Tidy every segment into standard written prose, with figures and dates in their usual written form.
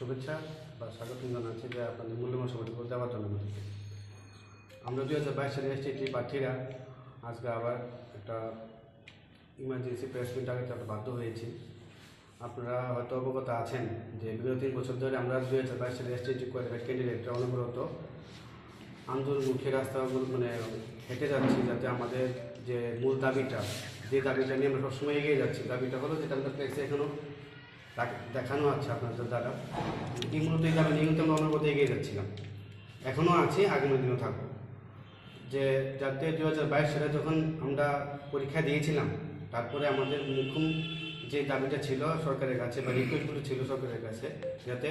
শুভেচ্ছা বা স্বাগত জানাচ্ছি যে আপনাদের মূল্যবান সময়টুকু দেওয়ার জন্য আমাদেরকে। আমরা 2022 সালে এসটিটি প্রার্থীরা আজকে আবার একটা ইমার্জেন্সি প্রেস মিট ডাকতে বাধ্য হয়েছি। আপনারা হয়তো অবগত আছেন যে বিগত 3 বছর ধরে আমরা 2022 সালে এসটিটি কোয়ালিফাইড ক্যান্ডিডেটরা অনবরত আন্দোলনমুখী রাস্তা হেঁটে যাচ্ছি, যাতে আমাদের যে মূল দাবিটা, যে দাবিটা নিয়ে আমরা সবসময় এগিয়ে যাচ্ছি, দাবিটা হলো যেটা আমাদের প্লেক্সে এখনও দেখানো আছে আপনাদের দ্বারা। এই মূলত এই দাবি নিয়ে কিন্তু আমরা অনবরত এগিয়ে যাচ্ছিলাম, এখনও আছি, আগামী দিনও থাকবো। যে যাতে 2022 সালে যখন আমরা পরীক্ষা দিয়েছিলাম, তারপরে আমাদের মুখ্য যে দাবিটা ছিল সরকারের কাছে বা রিকোয়েস্টগুলো ছিল সরকারের কাছে, যাতে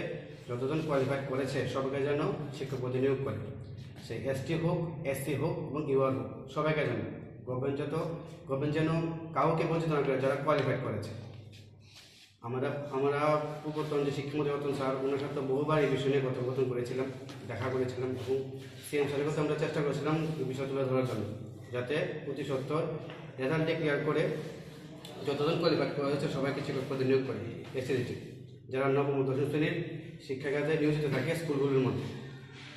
যতজন কোয়ালিফাইড করেছে সবাইকে যেন শিক্ষক পদে নিয়োগ করে, সে এসটি হোক, এসসি হোক এবং ইউআর হোক, সবাইকে যেন গভর্নমেন্ট যেন কাউকে বঞ্চিত না করে যারা কোয়ালিফাইড করেছে। আমরা পূর্বতন যে শিক্ষামন্ত্রী রতন স্যার, ওনার সাথে বহুবার এই বিষয় নিয়ে কথোপকথন করেছিলাম, দেখা করেছিলাম এবং সিএম স্যারের কাছে আমরা চেষ্টা করেছিলাম এই বিষয় তুলে ধরার জন্য, যাতে অতি সত্বর রেজাল্ট ডিক্লেয়ার করে যতজন কোয়ালিফাইড করা হয়েছে সবাইকে শিক্ষক পদে নিয়োগ করে এসটিটি, যারা নবম ও দশম শ্রেণীর শিক্ষাখাতে নিয়োজিত থাকে স্কুলগুলোর মধ্যে।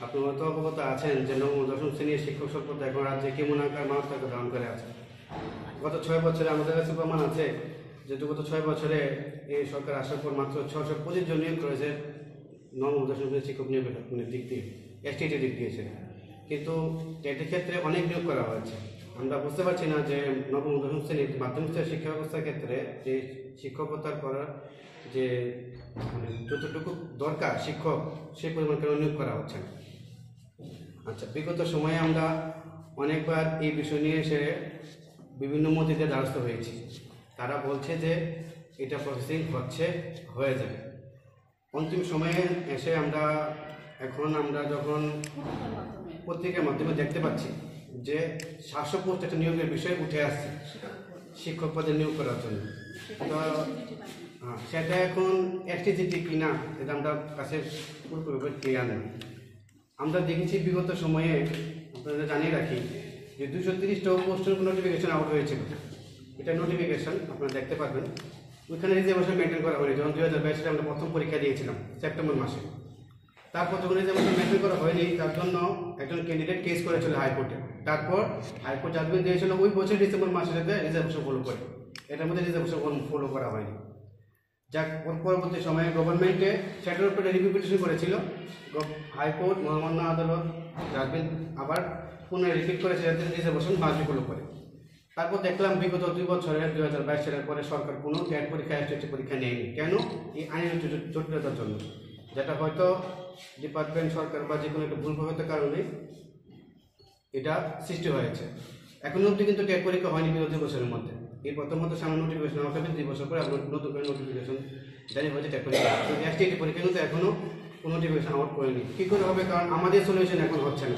আপনারা হয়তো অবগত আছেন যে নবম ও দশম শ্রেণীর শিক্ষক স্বল্পতা এখন রাজ্যে কেমন আকার মাত্রাকে ধারণ করে আছে। গত 6 বছরে আমাদের কাছে প্রমাণ আছে যে গত 6 বছরে এই সরকার আসার পর মাত্র 625 জন নিয়োগ করেছে নবম ও দশম শ্রেণীর শিক্ষক নিয়োগের দিক দিয়ে, এসটিটি দিক দিয়েছে, কিন্তু এটির ক্ষেত্রে অনেক নিয়োগ করা হয়েছে। আমরা বুঝতে পারছি না যে নবম ও দশম শ্রেণীর মাধ্যমিক স্তরের শিক্ষা ব্যবস্থার ক্ষেত্রে যে শিক্ষকতার করার যে যতটুকু দরকার শিক্ষক, সেই পরিমাণ কেন নিয়োগ করা হচ্ছে না। আচ্ছা, বিগত সময়ে আমরা অনেকবার এই বিষয় নিয়ে এসে বিভিন্ন মন্ত্রীদের দ্বারস্থ হয়েছি। তারা বলছে যে এটা প্রসেসিং হয়ে যাবে। অন্তিম সময়ে এসে আমরা যখন পত্রিকার মাধ্যমে দেখতে পাচ্ছি যে 700 পোস্ট একটা নিয়োগের বিষয় উঠে আসছে শিক্ষক পদে নিয়োগ করার জন্য। তো সেটা এখন এসটিজিটি কিনা সেটা আমরা কাছে পুরোপুরি ক্লিয়ার নেই। আমরা দেখেছি বিগত সময়ে, আপনাদের জানিয়ে রাখি যে 230টা পোস্টের নোটিফিকেশন আউট হয়েছিল। এটা নোটিফিকেশন আপনারা দেখতে পারবেন, ওইখানে রিজার্ভেশন মেনটেন করা হয়নি। যখন 2022 সালে আমরা প্রথম পরীক্ষা দিয়েছিলাম সেপ্টেম্বর মাসে, তারপর যখন রিজার্ভেশন মেনটেন করা হয়নি তার জন্য একজন ক্যান্ডিডেট কেস করেছিল হাইকোর্টে। তারপর হাইকোর্ট জাজমেন্ট দিয়েছিল ওই বছর ডিসেম্বর মাসে যাতে রিজার্ভেশন ফলো করে, এটার মধ্যে রিজার্ভেশন ফলো করা হয়নি। যাক, পরবর্তী সময়ে গভর্নমেন্টে সেটার উপরে রিভিউ পিটিশন করেছিল, হাইকোর্ট মহামান্য আদালত জাজমেন্ট আবার পুনরায় রিপিট করেছে যাতে রিজার্ভেশন মার্জি ফলো করে। তারপর দেখলাম বিগত 2 বছরের 2022 সালের পরে সরকার কোনো ক্যাট পরীক্ষা, এসটিটি পরীক্ষা নেয়নি। কেন? এই আইনের জটিলতার জন্য, যেটা হয়তো ডিপার্টমেন্ট, সরকার বা যে কোনো একটা ভুল প্রভাবের কারণে এটা সৃষ্টি হয়েছে। এখনো অবধি কিন্তু ক্যাট পরীক্ষা হয়নি বিগত 2 বছরের মধ্যে। এই প্রথমত সামনে নোটিফিকেশন আউট হবে, 2 বছর পরে আমরা নতুন করে নোটিফিকেশন জারি হয়েছে ক্যাট পরীক্ষা। এসটিটি পরীক্ষা কিন্তু এখনও কোনো নোটিফিকেশন আউট করেনি। কী করে হবে? কারণ আমাদের সলিউশন এখন হচ্ছে না,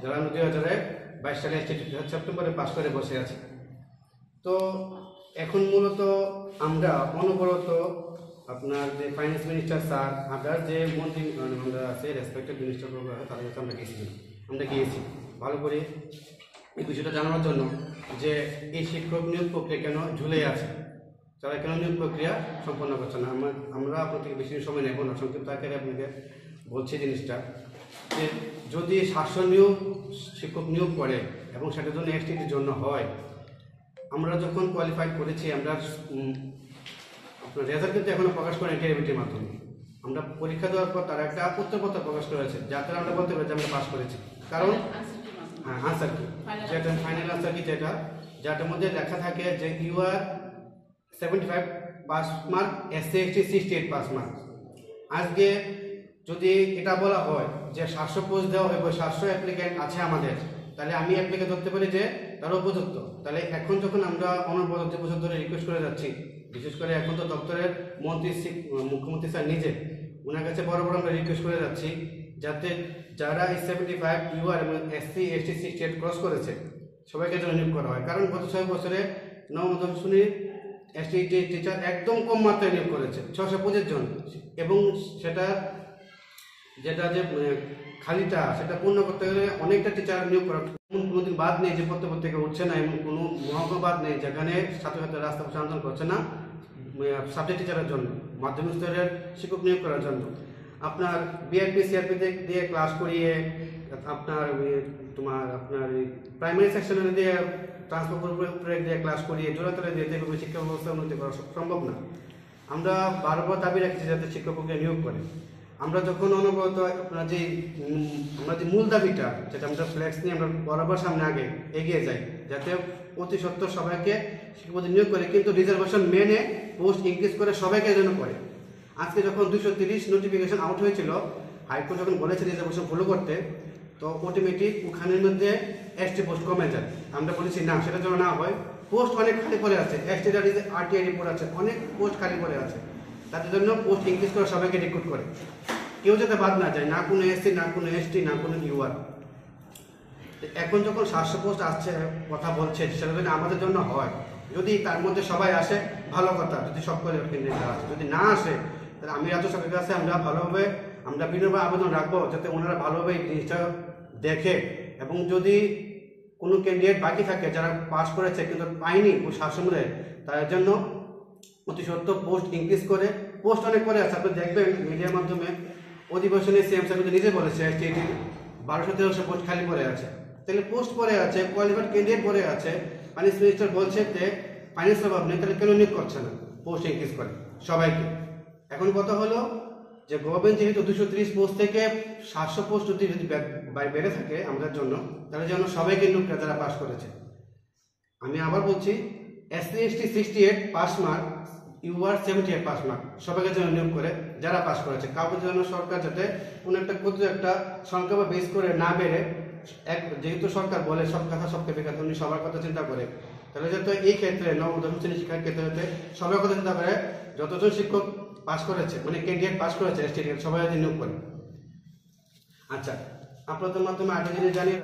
যারা আমরা 2022 সালে এসটিটি সেপ্টেম্বরে পাস করে বসে আছি। তো এখন মূলত আমরা অনবরত আপনার যে ফাইন্যান্স মিনিস্টার স্যার, আদার যে মন্ত্রী আমরা আছে রেসপেক্টেড মিনিস্টার তাদের কাছে আমরা গিয়েছি ভালো করে এই বিষয়টা জানানোর জন্য যে এই শিক্ষক নিয়োগ প্রক্রিয়া কেন ঝুলে আছে, তারা কেন নিয়োগ প্রক্রিয়া সম্পন্ন করছে না। আমরা আপনার থেকে বেশি সময় নেব না, সংক্ষিপ্ত আকারে আপনাকে বলছি জিনিসটা যে যদি 700 শিক্ষক নিয়োগ করে এবং সেটার জন্য এসটিটির জন্য হয়, আমরা যখন কোয়ালিফাইড করেছি আমরা আপনার রেজাল্ট কিন্তু এখনো প্রকাশ করেন ইন্টারভিউটির মাধ্যমে। আমরা পরীক্ষা দেওয়ার পর তারা একটা উত্তরপত্র প্রকাশ করেছে, যাতে আমরা বলতে পারি যে আমরা পাস করেছি। কারণ আনসার কি, যেটা ফাইনাল আনসার কি, যেটার মধ্যে লেখা থাকে যে U R 75 pass mark, SC ST 68 pass mark. আজকে যদি এটা বলা হয় যে 700 পোস্ট দেওয়া হয়, 700 অ্যাপ্লিকেন্ট আছে আমাদের, তাহলে আমি অ্যাপ্লিকেন্ট ধরতে পারি যে তারা উপযুক্ত। তাহলে এখন যখন আমরা অনবরত 2 বছর ধরে রিকোয়েস্ট করে যাচ্ছি, বিশেষ করে এখন তো দপ্তরের মুখ্যমন্ত্রী স্যার নিজে, ওনার কাছে বড় আমরা রিকোয়েস্ট করে যাচ্ছি যাতে যারা এই 75 ইউআর এবং এসসি এসটি 68 ক্রস করেছে সবাইকে যেন নিয়োগ করা হয়। কারণ গত 6 বছরে নবম দশম শ্রেণীর এসটিটি টিচার একদম কম মাত্রায় নিয়োগ করেছে, 625 জন, এবং যেটা যে খালিটা সেটা পূর্ণ করতে গেলে অনেকটা টিচার নিয়োগ করা। কোনোদিন বাদ নেই যে প্রত্যেক থেকে উঠছে না, এবং কোনো মহকুমা বাদ নেই যেখানে ছাত্রছাত্রীরা রাস্তা আন্দোলন করছে না সাবজেক্ট টিচারের জন্য, মাধ্যমিক স্তরের শিক্ষক নিয়োগ করার জন্য। আপনার বিআরপি সিআরপি দিয়ে ক্লাস করিয়ে আপনার আপনার প্রাইমারি সেকশনে দিয়ে ট্রান্সফার দিয়ে ক্লাস করিয়ে জোড়াতলে দিয়ে শিক্ষা ব্যবস্থা উন্নতি করা সম্ভব না। আমরা বারবার দাবি রাখছি যাতে শিক্ষককে নিয়োগ করে। আমরা যখন অনবরত আপনার আমরা যে মূল দাবিটা যেটা আমরা ফ্লেক্স নিয়ে আমরা বরাবর সামনে আগে এগিয়ে যাই যাতে অতি সত্ত্বর সবাইকে শিক্ষকদের নিয়োগ করে, কিন্তু রিজার্ভেশন মেনে পোস্ট ইনক্রিজ করে সবাইকে যেন করে। আজকে যখন 230 নোটিফিকেশন আউট হয়েছিল, হাইকোর্ট যখন বলেছে রিজার্ভেশন ফলো করতে, তো অটোমেটিক ওখানের মধ্যে এসটি পোস্ট কমে যায়। আমরা বলেছি না, সেটা যেন না হয়। পোস্ট অনেক খালি পড়ে আছে, এসটি আরটিআই রিপোর্ট আছে, অনেক পোস্ট খালি পড়ে আছে। তাদের জন্য পোস্ট ইনক্রিজ করে সবাইকে রিক্রুট করে, কেউ যাতে বাদ না যায়, না কোনো এসসি, না কোনো এসটি, না কোনো ইউআর। এখন যখন 700 পোস্ট আসছে কথা বলছে, সেটা যদি আমাদের জন্য হয়, যদি তার মধ্যে সবাই আসে ভালো কথা, যদি সব করে ক্যান্ডিডেটরা আসে, যদি না আসে তাহলে আমি রাজ্য সরকারের কাছে আমরা বিনম্র আবেদন রাখবো যাতে ওনারা ভালোভাবে এই জিনিসটা দেখে, এবং যদি কোনো ক্যান্ডিডেট বাকি থাকে যারা পাস করেছে কিন্তু পায়নি ওই শাসনে, তার জন্য অতি সত্ত্বর পোস্ট ইনক্রিজ করে। পোস্ট অনেক পরে আছে, আপনি দেখবেন মিডিয়ার মাধ্যমে অধিবেশনে সিএম সাহেব নিজে বলেছে 1200-1300 পোস্ট খালি পড়ে আছে। তাহলে পোস্ট পড়ে আছে, কোয়ালিফাইড ক্যান্ডিডেট পড়ে আছে, ফাইন্যান্স মিনিস্টার বলছে যে ফাইন্যান্স অভাব নেই, তাহলে কেন নিয়োগ করছে না পোস্ট ইনক্রিজ করে সবাইকে। এখন কথা হলো যে গভর্নমেন্ট যেহেতু 230 পোস্ট থেকে 700 পোস্ট যদি বেড়ে থাকে আমাদের জন্য, তাহলে যেন সবাইকে নিয়োগ করে যারা পাস করেছে। আমি আবার বলছি, SC ST 68 pass mark, UR 78 pass mark, সবাইকে যেন নিয়োগ করে যারা পাস করেছে। কাউকে যেন সরকার যাতে কোনো একটা সংখ্যা বা বেস করে না বেড়ে, যেহেতু সরকার বলে সব কথা সবকে বেকার, উনি সবার কথা চিন্তা করে, তাহলে যাতে এই ক্ষেত্রে নবম শ্রেণী শিক্ষার ক্ষেত্রে সবার কথা চিন্তা করে যতজন শিক্ষক পাস করেছে, মানে ক্যান্ডিডেট পাস করেছে এসটি সবাই নিয়োগ করে। আচ্ছা, আপনাদের মাধ্যমে আগে জিনিস জানিয়ে